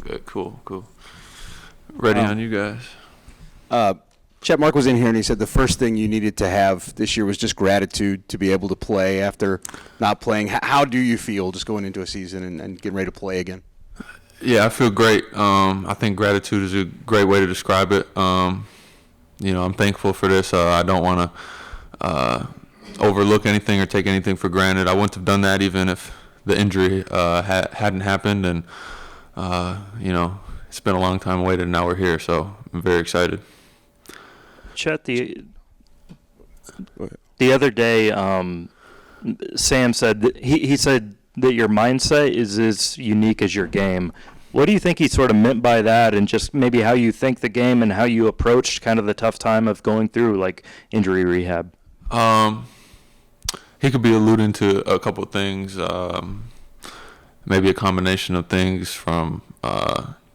Good. Cool. Ready on you guys. Chet Mark was in here, and he said the first thing you needed to have this year was just gratitude to be able to play after not playing. How do you feel just going into a season and getting ready to play again? Yeah, I feel great. I think gratitude is a great way to describe it. I'm thankful for this. I don't want to overlook anything or take anything for granted. I wouldn't have done that even if the injury hadn't happened. And, it's been a long time waited, and now we're here. So I'm very excited. Chet, the other day, Sam said that he said that your mindset is as unique as your game. What do you think he sort of meant by that, and just maybe how you think the game and how you approached kind of the tough time of going through like injury rehab? He could be alluding to a couple of things, maybe a combination of things from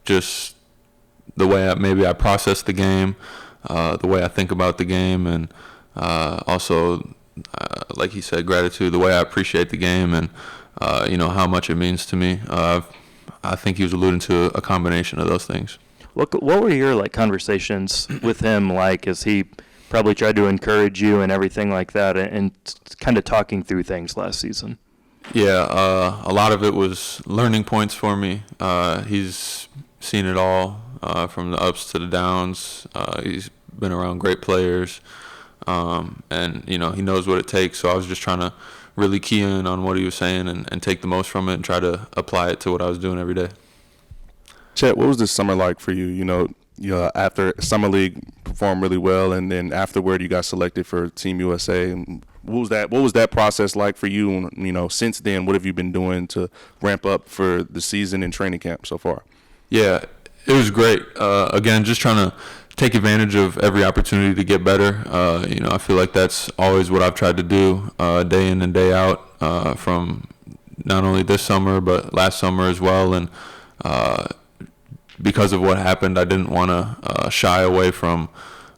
just the way I process the game, the way I think about the game, and also, like he said, gratitude, the way I appreciate the game, and how much it means to me. I think he was alluding to a combination of those things. What were your conversations with him like, as he probably tried to encourage you and everything like that, and kind of talking through things last season? Yeah, a lot of it was learning points for me. He's seen it all, from the ups to the downs. He's been around great players, and he knows what it takes. So I was just trying to really key in on what he was saying and take the most from it and try to apply it to what I was doing every day. Chet, what was this summer like for you? After Summer League performed really well, and then afterward you got selected for Team USA. And what was that process like for you? Since then, what have you been doing to ramp up for the season and training camp so far? Yeah, it was great. Again, just trying to take advantage of every opportunity to get better. I feel like that's always what I've tried to do, day in and day out, from not only this summer but last summer as well. And because of what happened, I didn't want to shy away from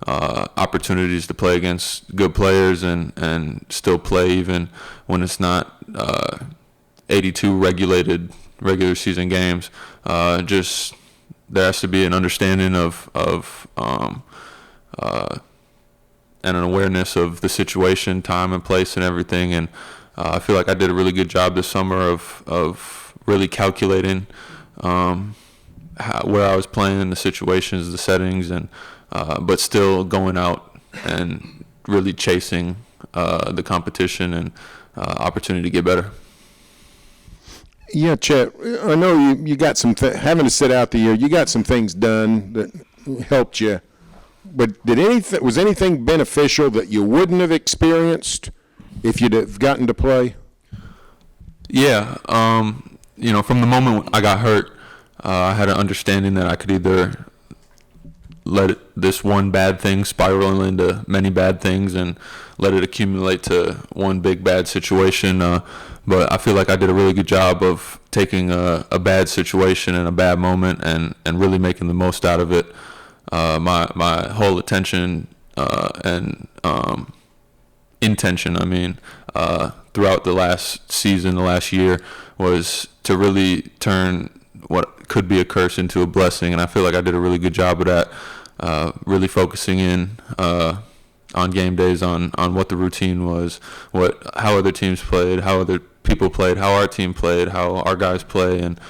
opportunities to play against good players and still play even when it's not 82 regular season games. Just there has to be an understanding of and an awareness of the situation, time and place and everything. And I feel like I did a really good job this summer of really calculating where I was playing, the situations, the settings, and but still going out and really chasing the competition and opportunity to get better. Yeah, Chet, I know you got some having to sit out the year. You got some things done that helped you, but was anything beneficial that you wouldn't have experienced if you'd have gotten to play? Yeah, from the moment I got hurt, I had an understanding that I could either let this one bad thing spiral into many bad things and let it accumulate to one big bad situation. But I feel like I did a really good job of taking a bad situation and a bad moment and really making the most out of it. My whole attention and intention, throughout the last season, the last year, was to really turn what could be a curse into a blessing, and I feel like I did a really good job of that, really focusing in on game days on what the routine was, how other teams played, how other people played, how our team played, how our guys play, and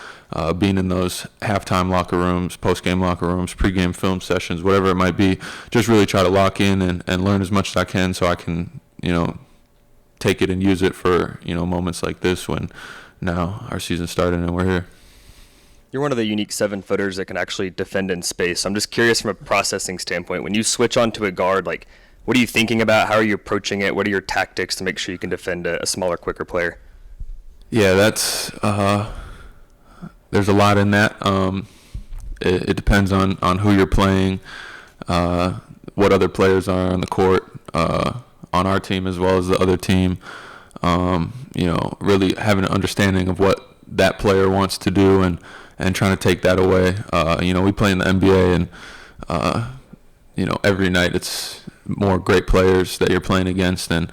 being in those halftime locker rooms, post-game locker rooms, pre-game film sessions, whatever it might be, just really try to lock in and learn as much as I can so I can, take it and use it for, moments like this when now our season started and we're here. You're one of the unique 7-footers that can actually defend in space. I'm just curious from a processing standpoint, when you switch onto a guard, what are you thinking about? How are you approaching it? What are your tactics to make sure you can defend a smaller, quicker player? Yeah, that's there's a lot in that. It depends on who you're playing, what other players are on the court, on our team as well as the other team. Really having an understanding of what that player wants to do and trying to take that away. We play in the NBA and, every night it's more great players that you're playing against, and,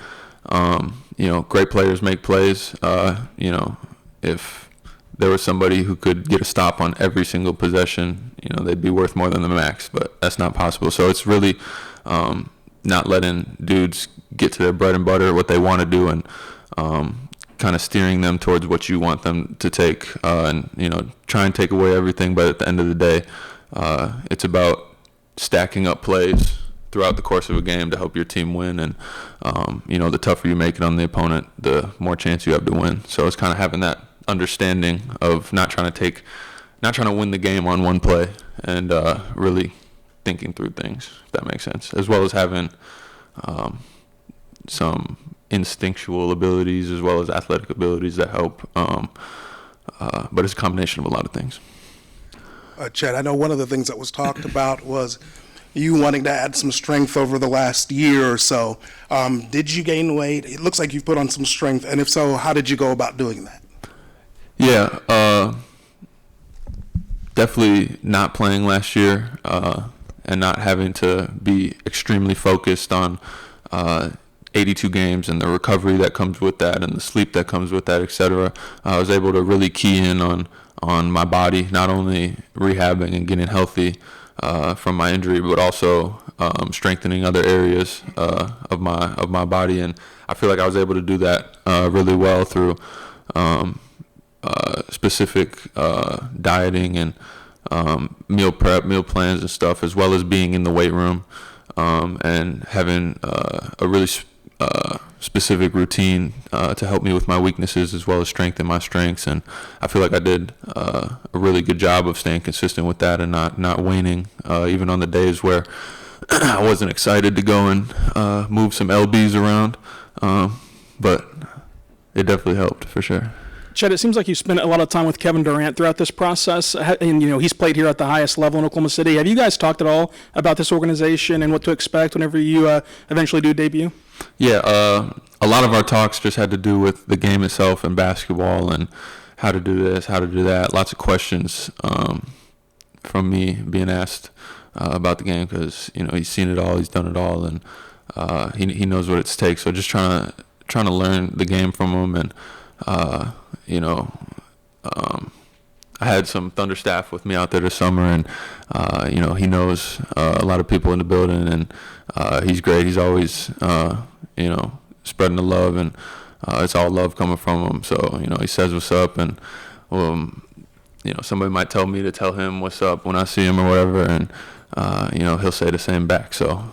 great players make plays. If there was somebody who could get a stop on every single possession, they'd be worth more than the max, but that's not possible. So it's really not letting dudes get to their bread and butter, what they want to do, and kind of steering them towards what you want them to take, and try and take away everything. But at the end of the day, it's about stacking up plays throughout the course of a game to help your team win. And the tougher you make it on the opponent, the more chance you have to win. So it's kind of having that understanding of not trying to win the game on one play, and really thinking through things, if that makes sense, as well as having some instinctual abilities as well as athletic abilities that help. But it's a combination of a lot of things. Chet, I know one of the things that was talked about was you wanting to add some strength over the last year or so. Did you gain weight? It looks like you've put on some strength, and if so, how did you go about doing that? Yeah, definitely not playing last year, and not having to be extremely focused on 82 games and the recovery that comes with that and the sleep that comes with that, etc. I was able to really key in on my body, not only rehabbing and getting healthy from my injury, but also strengthening other areas of my body. And I feel like I was able to do that really well through specific dieting and meal prep, meal plans and stuff, as well as being in the weight room and having a really specific routine to help me with my weaknesses as well as strengthen my strengths. And I feel like I did a really good job of staying consistent with that and not waning, even on the days where I wasn't excited to go and move some LBs around. But it definitely helped for sure. Chet, it seems like you spent a lot of time with Kevin Durant throughout this process, and he's played here at the highest level in Oklahoma City. Have you guys talked at all about this organization and what to expect whenever you eventually do debut? Yeah, a lot of our talks just had to do with the game itself and basketball and how to do this, how to do that. Lots of questions from me being asked about the game because he's seen it all, he's done it all, and he knows what it takes. So just trying to learn the game from him. And I had some Thunder staff with me out there this summer, and he knows a lot of people in the building, and he's great. He's always spreading the love, and it's all love coming from him. So he says what's up, and somebody might tell me to tell him what's up when I see him or whatever, and he'll say the same back. So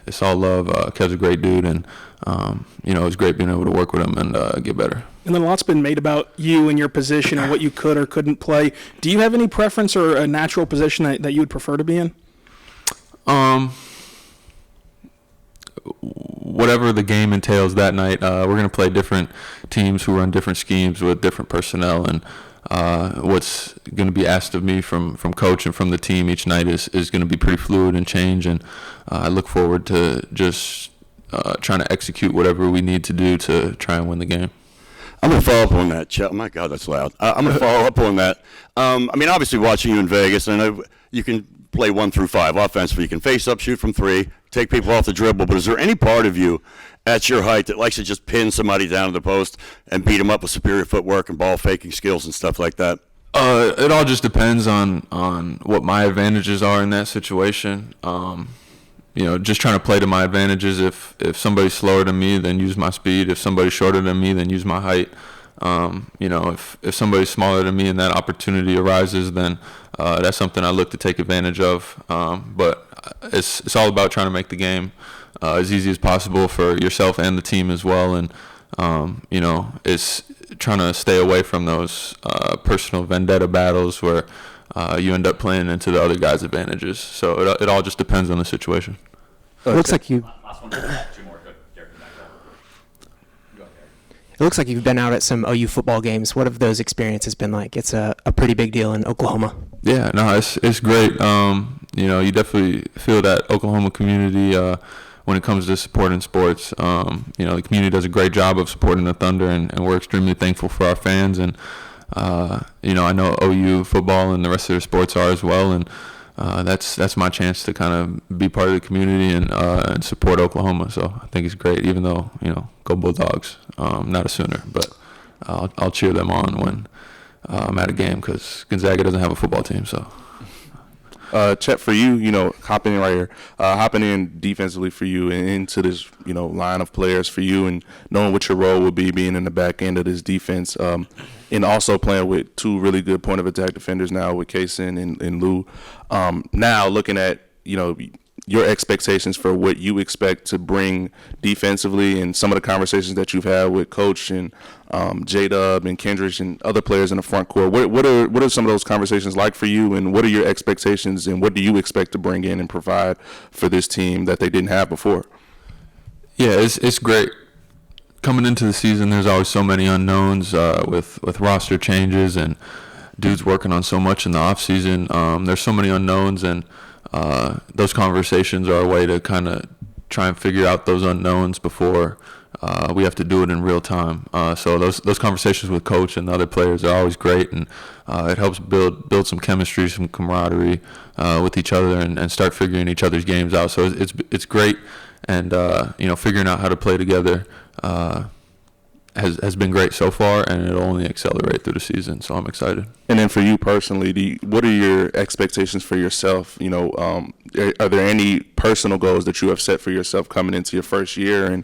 it's all love. Kev's a great dude, and it's great being able to work with him and get better. And then a lot's been made about you and your position and what you could or couldn't play. Do you have any preference or a natural position that you would prefer to be in? Whatever the game entails that night, we're going to play different teams who run different schemes with different personnel, and what's going to be asked of me from coach and from the team each night is going to be pretty fluid and change, and I look forward to just trying to execute whatever we need to do to try and win the game. I'm going to follow up on that, Chet. Oh, my God, that's loud. I'm going to follow up on that. Obviously watching you in Vegas, I know you can play 1 through 5 offensively. You can face up, shoot from 3, take people off the dribble. But is there any part of you at your height that likes to just pin somebody down to the post and beat them up with superior footwork and ball faking skills and stuff like that? It all just depends on what my advantages are in that situation. Just trying to play to my advantages. If somebody's slower than me, then use my speed. If somebody's shorter than me, then use my height. If somebody's smaller than me and that opportunity arises, then that's something I look to take advantage of. But it's all about trying to make the game as easy as possible for yourself and the team as well. And it's trying to stay away from those personal vendetta battles where you end up playing into the other guy's advantages. So it all just depends on the situation. It looks like you. It looks like you've been out at some OU football games. What have those experiences been like? It's a pretty big deal in Oklahoma. Yeah, no, it's great. You definitely feel that Oklahoma community when it comes to supporting sports. The community does a great job of supporting the Thunder, and we're extremely thankful for our fans. And I know OU football and the rest of their sports are as well, and that's my chance to kind of be part of the community and support Oklahoma. So I think it's great, even though go Bulldogs. Not a Sooner, but I'll cheer them on when I'm at a game because Gonzaga doesn't have a football team. So. Chet, for you, hopping in right here, hopping in defensively for you and into this, line of players for you, and knowing what your role will be being in the back end of this defense, and also playing with two really good point of attack defenders now with Kaysen and Lou. Now looking at, your expectations for what you expect to bring defensively, and some of the conversations that you've had with Coach and J-Dub and Kendrick and other players in the front court. What are some of those conversations like for you, and what are your expectations, and what do you expect to bring in and provide for this team that they didn't have before? Yeah, it's great. Coming into the season, there's always so many unknowns with roster changes and dudes working on so much in the off season. There's so many unknowns, and those conversations are a way to kind of try and figure out those unknowns before we have to do it in real time. So those conversations with Coach and the other players are always great, and it helps build some chemistry, some camaraderie with each other, and start figuring each other's games out. So it's great, and figuring out how to play together has been great so far, and it'll only accelerate through the season. So I'm excited. And then for you personally, what are your expectations for yourself? Are there any personal goals that you have set for yourself coming into your first year, and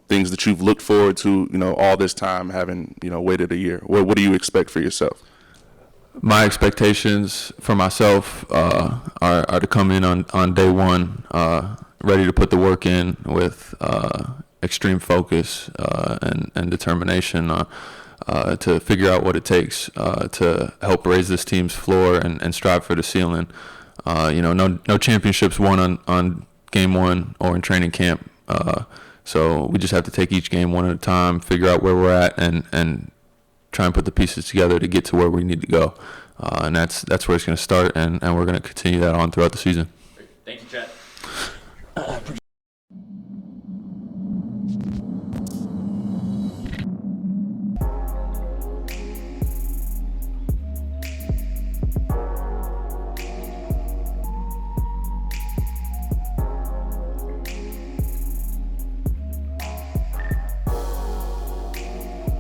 things that you've looked forward to, all this time having, waited a year? What do you expect for yourself? My expectations for myself are to come in on day one, ready to put the work in with extreme focus and determination to figure out what it takes to help raise this team's floor and strive for the ceiling. No championships won on game one or in training camp. So we just have to take each game one at a time, figure out where we're at, and try and put the pieces together to get to where we need to go. And that's where it's going to start, and we're going to continue that on throughout the season. Thank you, Chet.